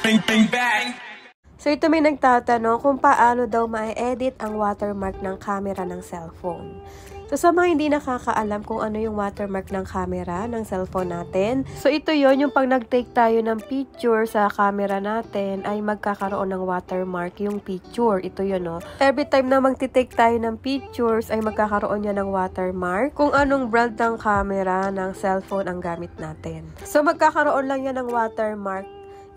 bang, bang, bang. So ito may nagtatanong kung paano daw ma-edit ang watermark ng camera ng cellphone. So sa mga hindi nakakaalam kung ano yung watermark ng camera ng cellphone natin, so ito yon yung pag nag-take tayo ng picture sa camera natin ay magkakaroon ng watermark yung picture. Ito yun, no? Every time na magti-take tayo ng pictures ay magkakaroon yan ng watermark kung anong brand ng camera ng cellphone ang gamit natin. So magkakaroon lang yan ng watermark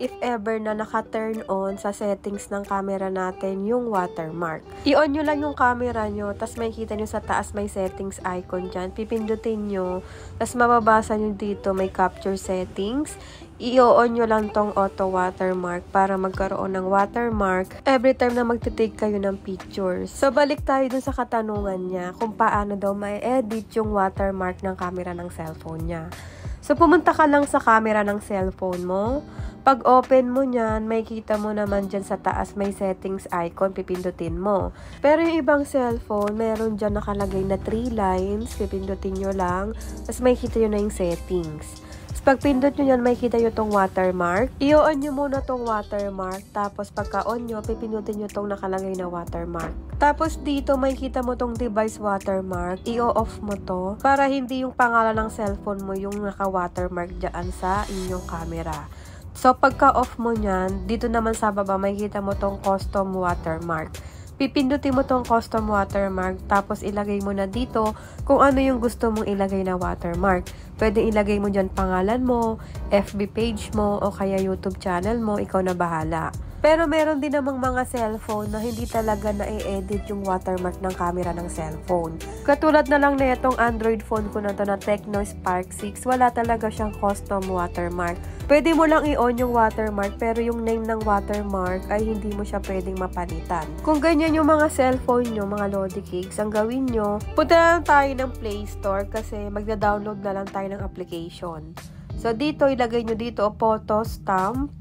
if ever na naka-turn on sa settings ng camera natin yung watermark. I-on nyo lang yung camera nyo, tas makikita nyo sa taas may settings icon dyan. Pipindutin nyo, tas mababasa nyo dito may capture settings. I-on nyo lang tong auto watermark para magkaroon ng watermark every time na magte-take kayo ng pictures. So balik tayo dun sa katanungan niya kung paano daw ma-edit yung watermark ng camera ng cellphone niya. So pumunta ka lang sa camera ng cellphone mo. Pag open mo nyan, may kita mo naman dyan sa taas may settings icon, pipindutin mo. Pero yung ibang cellphone, meron dyan nakalagay na 3 lines, pipindutin nyo lang, tapos may kita nyo na yung settings. Tapos pag pindot nyo yan, may kita nyo tong watermark. I-on nyo muna tong watermark, tapos pagka-on nyo, pipindutin nyo tong nakalagay na watermark. Tapos dito, may kita mo tong device watermark, i-off mo to, para hindi yung pangalan ng cellphone mo yung naka-watermark dyan sa inyong camera. So, pagka-off mo nyan, dito naman sa baba, makikita mo tong custom watermark. Pipindutin mo tong custom watermark, tapos ilagay mo na dito kung ano yung gusto mong ilagay na watermark. Pwede ilagay mo dyan pangalan mo, FB page mo, o kaya YouTube channel mo, ikaw na bahala. Pero meron din namang mga cellphone na hindi talaga na-edit yung watermark ng camera ng cellphone. Katulad na lang na itong Android phone ko na to na Tecno Spark 6, wala talaga siyang custom watermark. Pwede mo lang i-on yung watermark pero yung name ng watermark ay hindi mo siya pwedeng mapalitan. Kung ganyan yung mga cellphone nyo, mga Lodi Cakes, ang gawin nyo, punta na lang tayo ng Play Store kasi magda-download na lang tayo ng application. So dito, ilagay nyo dito photo stamp.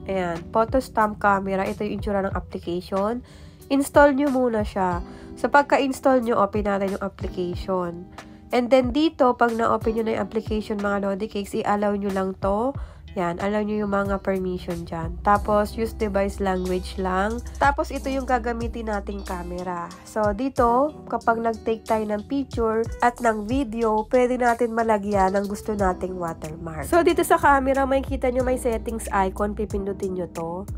Ayan, photo stamp camera. Ito yung itsura ng application. Install nyo muna siya. So, pagka-install nyo, open natin yung application. And then, dito, pag na-open nyo na yung application, mga Lodi Cakes, i-allow nyo lang to. Yan, allow nyo yung mga permission dyan. Tapos, use device language lang. Tapos, ito yung gagamitin nating camera. So, dito, kapag nag-take tayo ng picture at ng video, pwede natin malagyan ng gusto nating watermark. So, dito sa camera, makikita nyo may settings icon. Pipindutin nyo to.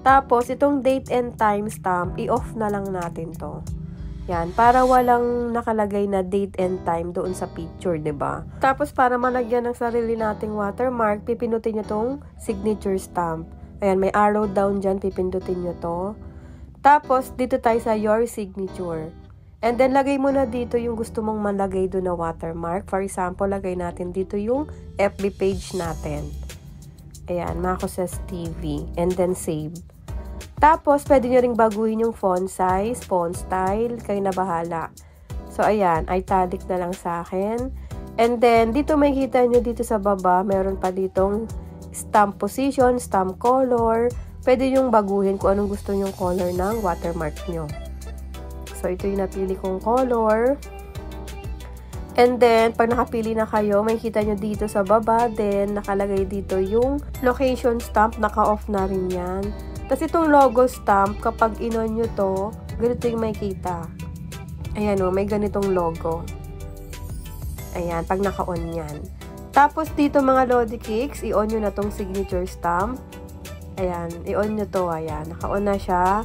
Tapos, itong date and time stamp, i-off na lang natin to. Yan, para walang nakalagay na date and time doon sa picture, 'di ba? Tapos para malagyan ng sarili nating watermark, pipindutin niyo tong signature stamp. Ayan, may arrow down diyan, pipindutin niyo to. Tapos dito tayo sa your signature. And then lagay mo na dito yung gusto mong malagay doon na watermark. For example, lagay natin dito yung FB page natin. Ayan, Macoses TV, and then save. Tapos, pwede nyo ring baguhin yung font size, font style, kayo na bahala. So, ayan, italic na lang sa akin. And then, dito makikita nyo dito sa baba, meron pa ditong stamp position, stamp color. Pwede yung baguhin kung anong gusto nyong color ng watermark nyo. So, ito yung napili kong color. And then, pag nakapili na kayo, makikita nyo dito sa baba, then nakalagay dito yung location stamp, naka-off na rin yan. Tapos itong logo stamp, kapag in-on nyo to, ganito yung makikita. Ayan o, may ganitong logo. Ayan, pag naka-on yan. Tapos dito mga Lodi Cakes, i-on nyo na tong signature stamp. Ayan, i-on nyo to, ayan. Naka-on na siya.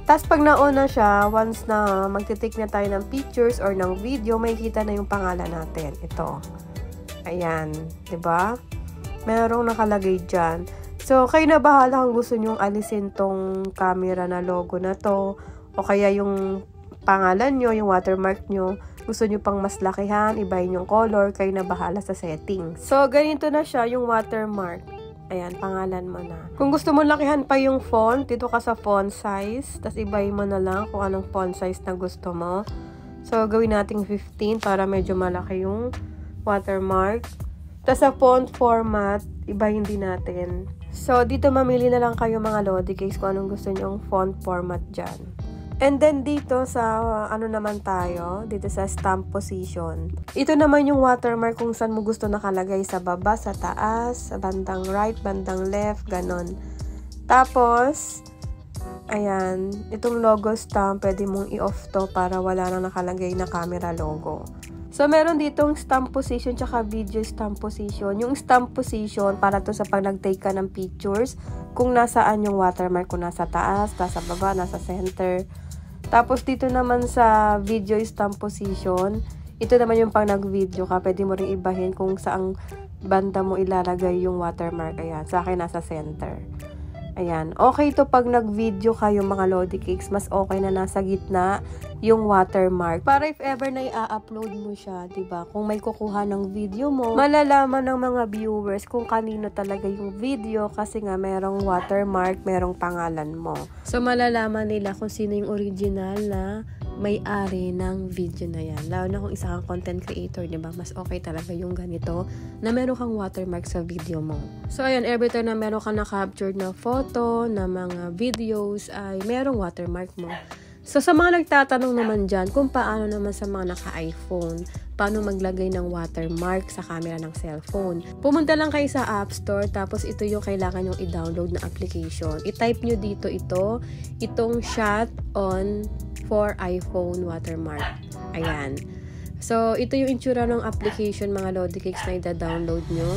Tapos pag na-on na siya, once na magtitake na tayo ng pictures or ng video, makikita na yung pangalan natin. Ito. Ayan, 'di ba? Merong nakalagay dyan. So, kayo na bahala kung gusto nyong alisin tong camera na logo na to. O kaya yung pangalan nyo, yung watermark nyo. Gusto nyo pang mas lakihan, ibahin yung color. Kayo na bahala sa settings. So, ganito na siya yung watermark. Ayan, pangalan mo na. Kung gusto mo lakihan pa yung font, dito ka sa font size. Tapos ibahin mo na lang kung anong font size na gusto mo. So, gawin natin 15 para medyo malaki yung watermark. Tapos sa font format, ibahin din natin. So, dito mamili na lang kayo mga Lodi Cakes kung anong gusto nyong font format dyan. And then dito sa, ano naman tayo, dito sa stamp position. Ito naman yung watermark kung saan mo gusto nakalagay, sa baba, sa taas, sa bandang right, bandang left, ganon. Tapos, ayan, itong logo stamp, pwede mong i-off to para wala nang nakalagay na camera logo. So, meron ditong stamp position tsaka video stamp position. Yung stamp position, para to sa pag nag-take ka ng pictures, kung nasaan yung watermark, kung nasa taas, nasa baba, nasa center. Tapos, dito naman sa video stamp position, ito naman yung pag nag-video ka, pwede mo rin ibahin kung saang banda mo ilalagay yung watermark. Ayan, sa akin nasa center. Ayan, okay to pag nag-video kayo mga Lodi Cakes, mas okay na nasa gitna yung watermark. Para if ever na i-upload mo siya, diba? Kung may kukuha ng video mo, malalaman ng mga viewers kung kanino talaga yung video kasi nga merong watermark, merong pangalan mo. So, malalaman nila kung sino yung original na may-ari ng video na yan. Lalo na kung isa kang content creator, diba? Mas okay talaga yung ganito na meron kang watermark sa video mo. So, ayan, every time na meron kang na-captured na photo, na mga videos, ay merong watermark mo. So, sa mga nagtatanong naman dyan, kung paano naman sa mga naka-iPhone, paano maglagay ng watermark sa camera ng cellphone. Pumunta lang kayo sa App Store, tapos ito yung kailangan yung i-download na application. I-type nyo dito itong Shot On for iPhone watermark. Ayan. So, ito yung itsura ng application mga Lodi Cakes na i-download nyo.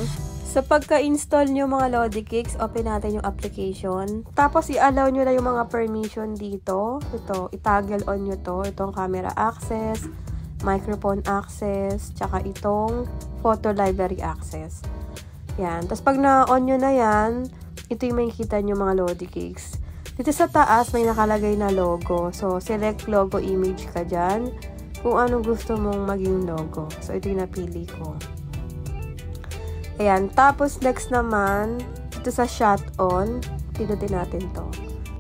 Sa pagka-install nyo mga Lodi Cakes, open natin yung application. Tapos, i-allow nyo na yung mga permission dito. Ito, i-toggle on nyo to. Itong camera access, microphone access, tsaka itong photo library access. Yan. Tapos, pag na-on nyo na yan, ito yung makikita nyo mga Lodi Cakes. Dito sa taas, may nakalagay na logo. So, select logo image ka dyan. Kung anong gusto mong maging logo. So, ito yung napili ko. Ayan. Tapos, next naman, dito sa Shot On, pinutin natin to.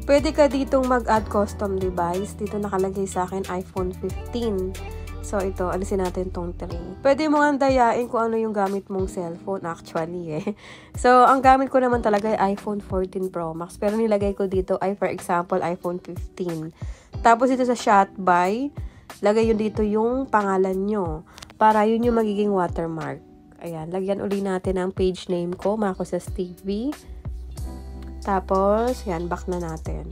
Pwede ka ditong mag-add custom device. Dito nakalagay sa akin iPhone 15. So, ito, alisin natin tong 3. Pwede mo nga dayain kung ano yung gamit mong cellphone actually eh. So, ang gamit ko naman talaga ay iPhone 14 Pro Max. Pero nilagay ko dito ay, for example, iPhone 15. Tapos, dito sa Shot By, lagay yun dito yung pangalan nyo. Para yun yung magiging watermark. Ayan, lagyan uli natin ang page name ko, Marcosas TV. Tapos, yan, back na natin.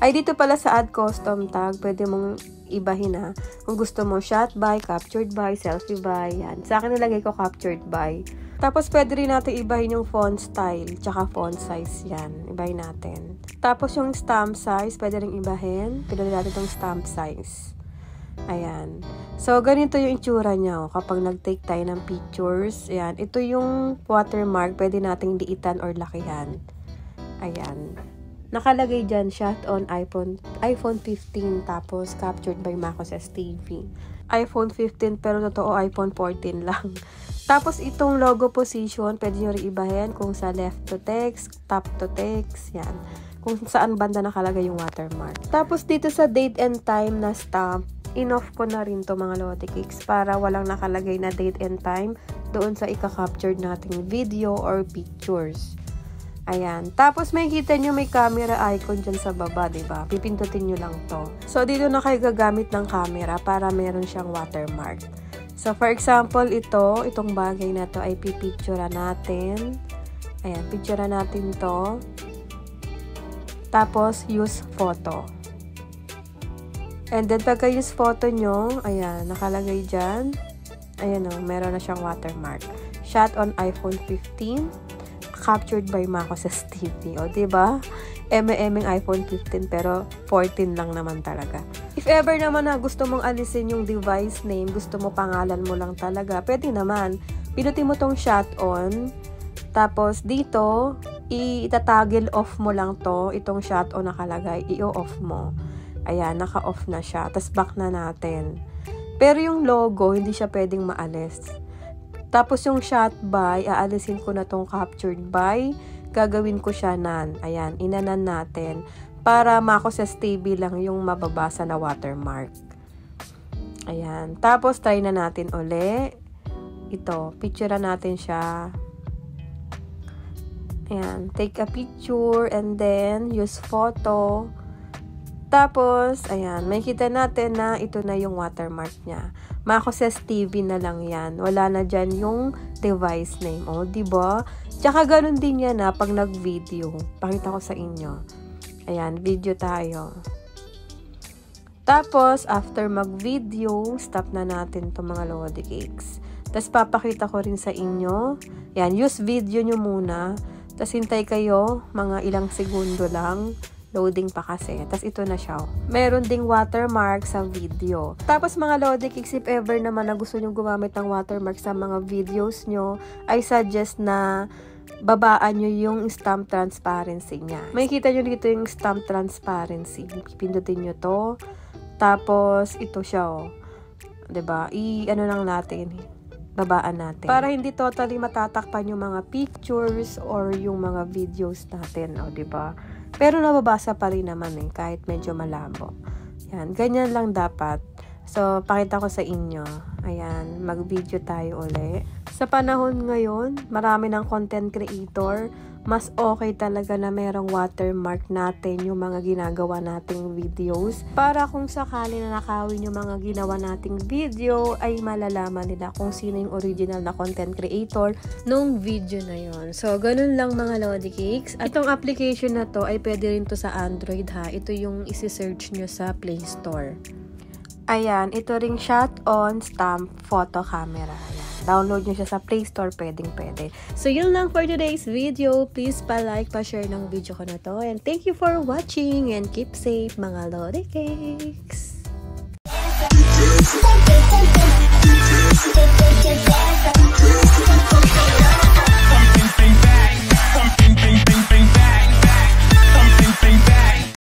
Ay, dito pala sa add custom tag, pwede mong ibahin ha. Kung gusto mo, shot by, captured by, selfie by, yan. Sa akin nilagay ko captured by. Tapos, pwede rin natin ibahin yung font style, tsaka font size, yan. Ibahin natin. Tapos, yung stamp size, pwede rin ibahin. Pinunin natin itong stamp size. Ayan. So, ganito yung itsura niya. Kapag nag-take tayo ng pictures, ayan. Ito yung watermark, pwede nating liitan or lakihan. Ayan. Nakalagay dyan, Shot On iPhone 15, tapos captured by Marcosas TV. iPhone 15, pero totoo iPhone 14 lang. Tapos itong logo position, pwede nyo rin ibahin kung sa left to text, top to text, yan. Kung saan banda nakalagay yung watermark. Tapos dito sa date and time na stamp, in-off ko na rin to mga Lodi Cakes para walang nakalagay na date and time doon sa ika-captured nating video or pictures. Ayan. Tapos, may kita nyo may camera icon dyan sa baba, diba? Pipindutin nyo lang to. So, dito na kayo gagamit ng camera para meron siyang watermark. So, for example, itong bagay na to ay pipicturean natin. Ayan, picturean natin to. Tapos, use photo. And then, pagka use photo nyo, ayan, nakalagay dyan. Ayan o, meron na siyang watermark. Shot on iPhone 15. Captured by Marcosas TV. O, diba? M&M iPhone 15 pero 14 lang naman talaga. If ever naman na gusto mong alisin yung device name, gusto mo pangalan mo lang talaga, pwede naman. Pinutin mo tong Shot On. Tapos, dito, itatoggle off mo lang to. Itong Shot On nakalagay. I-off mo. Ayan, naka-off na siya. Tapos, back na natin. Pero yung logo, hindi siya pwedeng maalis. Tapos yung shot by, aalisin ko na tong captured by, gagawin ko siya nan. Ayan, inanan natin. Para Marcosas TV lang yung mababasa na watermark. Ayan. Tapos try na natin uli. Ito, picturean natin siya. Ayan, take a picture and then use photo. Tapos, ayan, may kita natin na ito na yung watermark niya. Macoses TV na lang yan. Wala na dyan yung device name. O, diba? Tsaka ganun din yan na pag nag-video. Pakita ko sa inyo. Ayan, video tayo. Tapos, after mag-video, stop na natin itong mga Lodi Cakes. Tapos, papakita ko rin sa inyo. Ayan, use video nyo muna. Tapos, hintay kayo, mga ilang segundo lang. Loading pa kasi. Tapos, ito na siya. Meron ding watermark sa video. Tapos, mga Lodi Cakes, if ever naman na gusto nyo gumamit ng watermark sa mga videos nyo, I suggest na babaan nyo yung stamp transparency niya. May kita nyo dito yung stamp transparency. Pindutin nyo to. Tapos, ito siya, oh. Diba? Ano lang natin, babaan natin. Para hindi totally matatakpan yung mga pictures or yung mga videos natin, oh, diba? Pero nababasa pa rin naman eh, kahit medyo malabo. Yan, ganyan lang dapat. So, pakita ko sa inyo. Ayan, mag-video tayo uli. Sa panahon ngayon, marami ng content creator. Mas okay talaga na merong watermark natin yung mga ginagawa nating videos. Para kung sakali na nakawin yung mga ginawa nating video, ay malalaman nila kung sino yung original na content creator nung video na yon. So, ganun lang mga Lodi Cakes. At itong application na to ay pwede rin to sa Android ha. Ito yung isi-search nyo sa Play Store. Ayan, ito ring shot on stamp photo camera. Ayan. Download nyo siya sa Play Store, pwedeng-pwede. So, yun lang for today's video. Please pa-like, pa-share ng video ko na to. And thank you for watching and keep safe, mga Lodi Cakes!